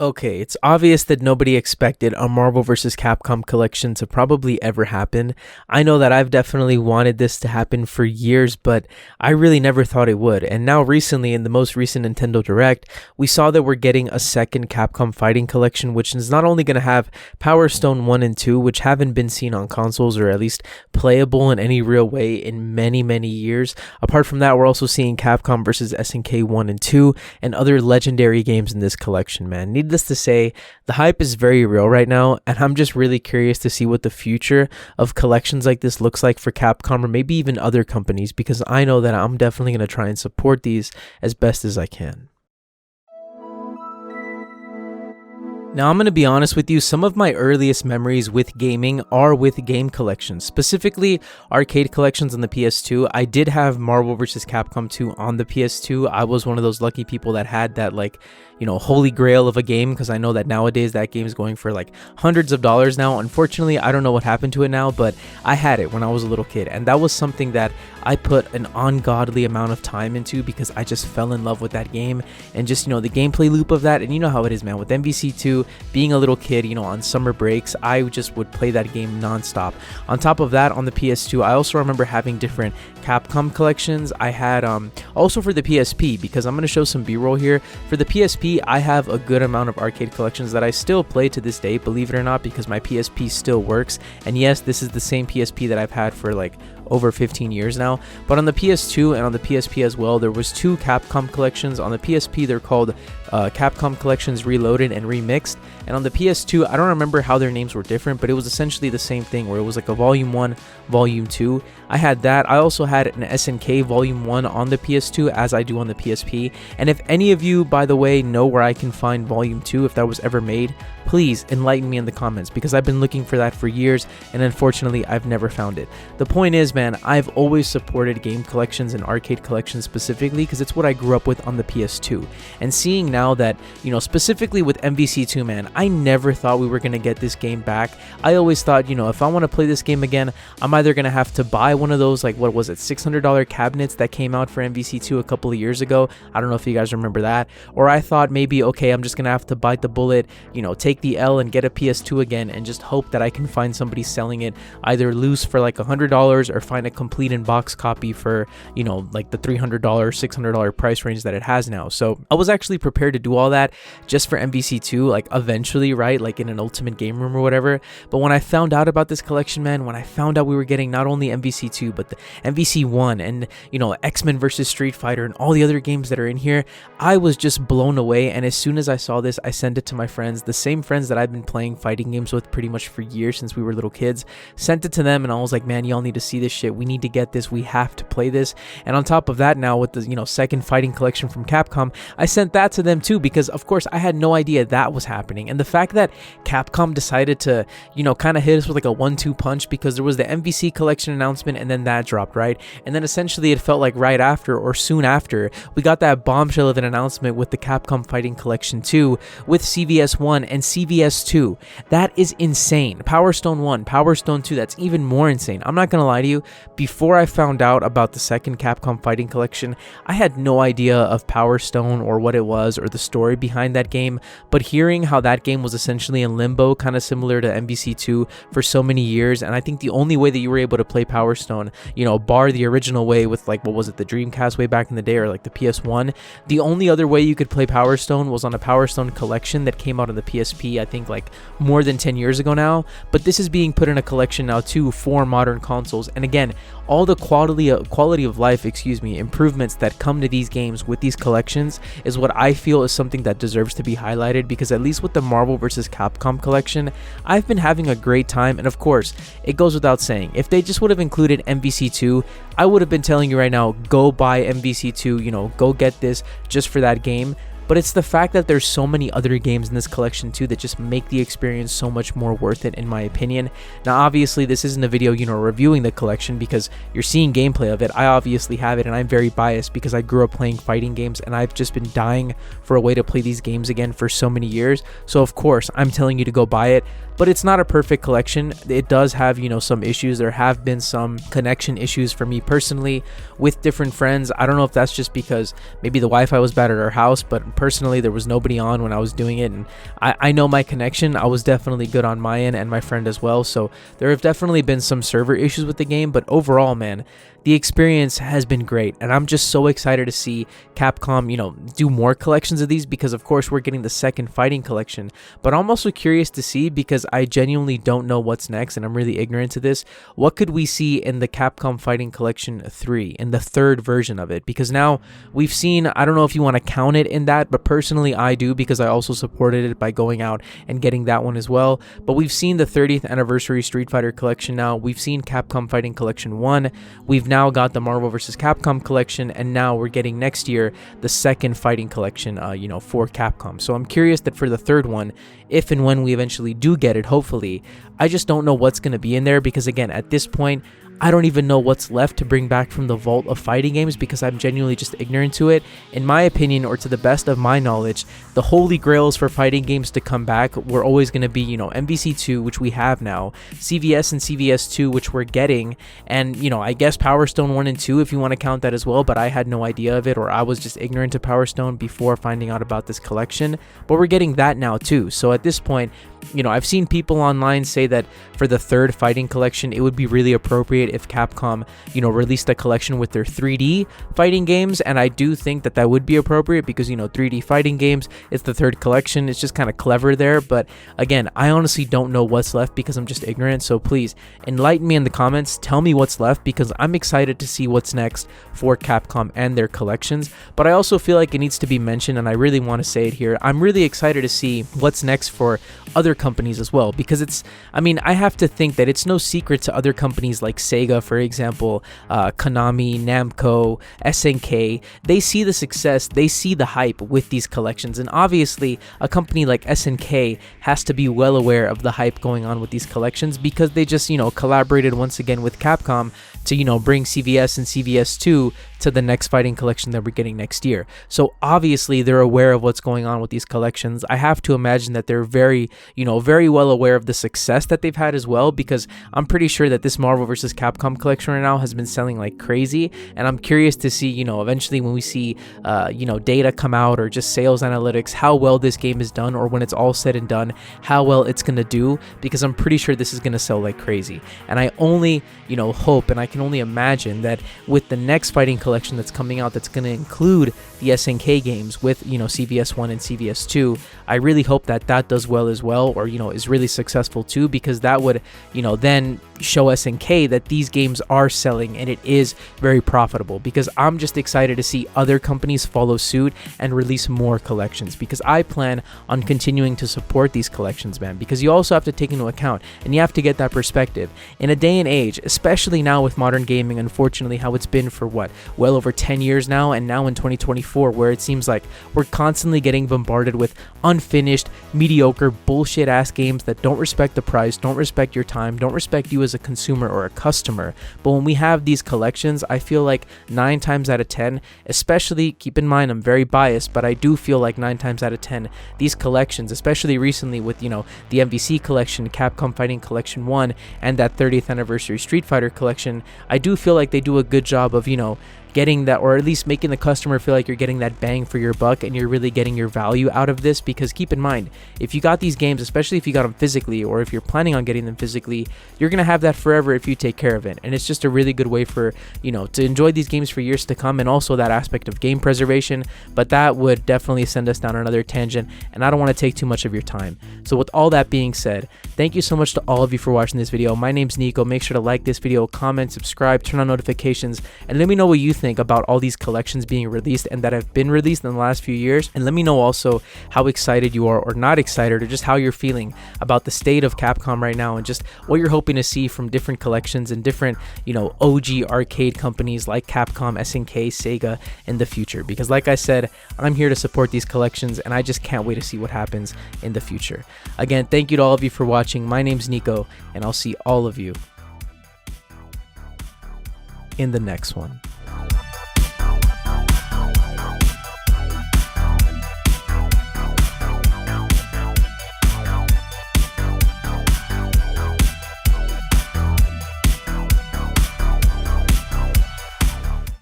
Okay, it's obvious that nobody expected a Marvel vs. Capcom collection to probably ever happen. I know that I've definitely wanted this to happen for years, but I really never thought it would. And now recently, in the most recent Nintendo Direct, we saw that we're getting a second Capcom Fighting Collection, which is not only going to have Power Stone 1 and 2, which haven't been seen on consoles or at least playable in any real way in many, many years. Apart from that, we're also seeing Capcom vs. SNK 1 and 2 and other legendary games in this collection, man. Needless to say, the hype is very real right now, and I'm just really curious to see what the future of collections like this looks like for Capcom or maybe even other companies, because I know that I'm definitely going to try and support these as best as I can. Now, I'm going to be honest with you, some of my earliest memories with gaming are with game collections, specifically arcade collections on the PS2. I did have Marvel vs. Capcom 2 on the PS2. I was one of those lucky people that had that, like, you know, holy grail of a game, because I know that nowadays that game is going for like hundreds of dollars now. Unfortunately, I don't know what happened to it now, but I had it when I was a little kid, and that was something that I put an ungodly amount of time into because I just fell in love with that game and just, you know, the gameplay loop of that. And you know how it is, man, with MvC2, being a little kid, you know, on summer breaks, I just would play that game nonstop. On top of that, on the PS2, I also remember having different Capcom collections. I had also for the PSP, because I'm going to show some B-roll here. For the PSP, I have a good amount of arcade collections that I still play to this day, believe it or not, because my PSP still works. And yes, this is the same PSP that I've had for like over 15 years now. But on the PS2 and on the PSP as well, there was two Capcom collections. On the PSP, they're called Capcom Collections Reloaded and Remixed, and on the PS2, I don't remember how their names were different, but it was essentially the same thing, where it was like a Volume 1, Volume 2. I had that. I also had an SNK Volume 1 on the PS2, as I do on the PSP. And if any of you, by the way, know where I can find Volume 2, if that was ever made, please enlighten me in the comments, because I've been looking for that for years, and unfortunately, I've never found it. The point is, man, I've always supported game collections and arcade collections specifically, because it's what I grew up with on the PS2. And seeing now that, you know, specifically with MvC2, man, I never thought we were going to get this game back. I always thought, you know, if I want to play this game again, I'm either going to have to buy one of those, like, what was it, $600 cabinets that came out for MvC2 a couple of years ago. I don't know if you guys remember that. Or I thought maybe, okay, I'm just going to have to bite the bullet, you know, take the L and get a PS2 again and just hope that I can find somebody selling it either loose for like $100 or find a complete in-box copy for, you know, like the $300, $600 price range that it has now. So I was actually prepared to do all that just for MvC2, like eventually, right, like in an ultimate game room or whatever. But when I found out about this collection, man, when I found out we were getting not only MvC2 but the MvC1 and, you know, X-Men versus Street Fighter and all the other games that are in here, I was just blown away. And as soon as I saw this, I sent it to my friends, the same friends that I've been playing fighting games with pretty much for years since we were little kids. Sent it to them and I was like, man, y'all need to see this shit. We need to get this. We have to play this. And on top of that, now with the, you know, second fighting collection from Capcom, I sent that to them too, because of course I had no idea that was happening. And the fact that Capcom decided to, you know, kind of hit us with like a 1-2 punch, because there was the MvC Collection announcement and then that dropped, right? And then essentially it felt like right after or soon after, we got that bombshell of an announcement with the Capcom Fighting Collection 2 with CVS 1 and CVS 2. That is insane. Power Stone 1, Power Stone 2, that's even more insane. I'm not gonna lie to you, before I found out about the second Capcom Fighting Collection, I had no idea of Power Stone or what it was or the story behind that game, but hearing how that game was essentially in limbo, kind of similar to MvC2 for so many years, and I think the only way that you were able to play Power Stone, you know, bar the original way with like, what was it, the Dreamcast way back in the day, or like the PS1, the only other way you could play Power Stone was on a Power Stone Collection that came out on the PSP, I think like more than 10 years ago now. But this is being put in a collection now too for modern consoles, and again, all the quality of life, improvements that come to these games with these collections is what I feel is something that deserves to be highlighted, because at least with the Marvel vs. Capcom collection, I've been having a great time. And of course, it goes without saying, if they just would have included MvC2, I would have been telling you right now, go buy MvC2, you know, go get this just for that game. But it's the fact that there's so many other games in this collection too that just make the experience so much more worth it, in my opinion. Now, obviously, this isn't a video, you know, reviewing the collection, because you're seeing gameplay of it. I obviously have it, and I'm very biased because I grew up playing fighting games, and I've just been dying for a way to play these games again for so many years. So, of course, I'm telling you to go buy it. But it's not a perfect collection. It does have, you know, some issues. There have been some connection issues for me personally with different friends. I don't know if that's just because maybe the Wi-Fi was bad at our house, but personally, there was nobody on when I was doing it, and I know my connection, I was definitely good on my end and my friend as well. So there have definitely been some server issues with the game, but overall, man, the experience has been great, and I'm just so excited to see Capcom, do more collections of these, because of course we're getting the second Fighting Collection. But I'm also curious to see, because I genuinely don't know what's next, and I'm really ignorant to this, what could we see in the Capcom Fighting Collection 3, in the third version of it? Because now we've seen, I don't know if you want to count it in that, but personally I do, because I also supported it by going out and getting that one as well. But we've seen the 30th anniversary Street Fighter Collection now, we've seen Capcom Fighting Collection 1, we've now got the Marvel vs. Capcom Collection, and now we're getting next year the second Fighting Collection, for Capcom. So I'm curious that for the third one, if and when we eventually do get it, hopefully, I just don't know what's going to be in there, because again, at this point, I don't even know what's left to bring back from the vault of fighting games, because I'm genuinely just ignorant to it. In my opinion, or to the best of my knowledge, the holy grails for fighting games to come back were always going to be, MvC 2, which we have now, CVS and CVS 2, which we're getting, and, I guess Power Stone 1 and 2, if you want to count that as well, but I had no idea of it, or I was just ignorant to Power Stone before finding out about this collection, but we're getting that now too. So at this point, I've seen people online say that for the third Fighting Collection, it would be really appropriate if Capcom, released a collection with their 3D fighting games, and I do think that would be appropriate, because, 3D fighting games, it's the third collection, it's just kind of clever there. But again, I honestly don't know what's left, because I'm just ignorant, so please enlighten me in the comments, tell me what's left, because I'm excited to see what's next for Capcom and their collections. But I also feel like it needs to be mentioned, and I really want to say it here, I'm really excited to see what's next for other companies as well, because I have to think that it's no secret to other companies like Sega, for example, Konami, Namco, SNK. They see the success, they see the hype with these collections, and obviously a company like SNK has to be well aware of the hype going on with these collections, because they just collaborated once again with Capcom to bring CVS and CVS 2 to the next Fighting Collection that we're getting next year. So obviously they're aware of what's going on with these collections. I have to imagine that they're very well aware of the success that they've had as well, because I'm pretty sure that this Marvel vs. Capcom collection right now has been selling like crazy, and I'm curious to see, eventually when we see, data come out, or just sales analytics, how well this game is done, or when it's all said and done, how well it's going to do, because I'm pretty sure this is going to sell like crazy. And I only, hope, and I can only imagine that with the next Fighting Collection that's coming out, that's going to include the SNK games with, CVS 1 and CVS 2, I really hope that does well as well, or, is really successful too, because that would, then show SNK that these games are selling and it is very profitable, because I'm just excited to see other companies follow suit and release more collections, because I plan on continuing to support these collections, man, because you also have to take into account, and you have to get that perspective in a day and age, especially now with modern gaming, unfortunately, how it's been for well over 10 years now, and now in 2024, where it seems like we're constantly getting bombarded with unfinished, mediocre, bullshit ass games that don't respect the price, don't respect your time, don't respect you as a consumer or a customer. But when we have these collections, I feel like 9 times out of 10, especially, keep in mind I'm very biased, but I do feel like 9 times out of 10, these collections, especially recently with, the MvC Collection, Capcom Fighting Collection 1, and that 30th anniversary Street Fighter Collection, I do feel like they do a good job of, getting that, or at least making the customer feel like you're getting that bang for your buck and you're really getting your value out of this. Because keep in mind, if you got these games, especially if you got them physically, or if you're planning on getting them physically, you're gonna have that forever if you take care of it. And it's just a really good way for, to enjoy these games for years to come, and also that aspect of game preservation. But that would definitely send us down another tangent, and I don't want to take too much of your time. So with all that being said, thank you so much to all of you for watching this video. My name's Nico. Make sure to like this video, comment, subscribe, turn on notifications, and let me know what you think about all these collections being released and that have been released in the last few years. And let me know also how excited you are, or not excited, or just how you're feeling about the state of Capcom right now, and just what you're hoping to see from different collections and different, OG arcade companies like Capcom, SNK, Sega in the future. Because like I said, I'm here to support these collections, and I just can't wait to see what happens in the future. Again, thank you to all of you for watching. My name's Nico, and I'll see all of you in the next one.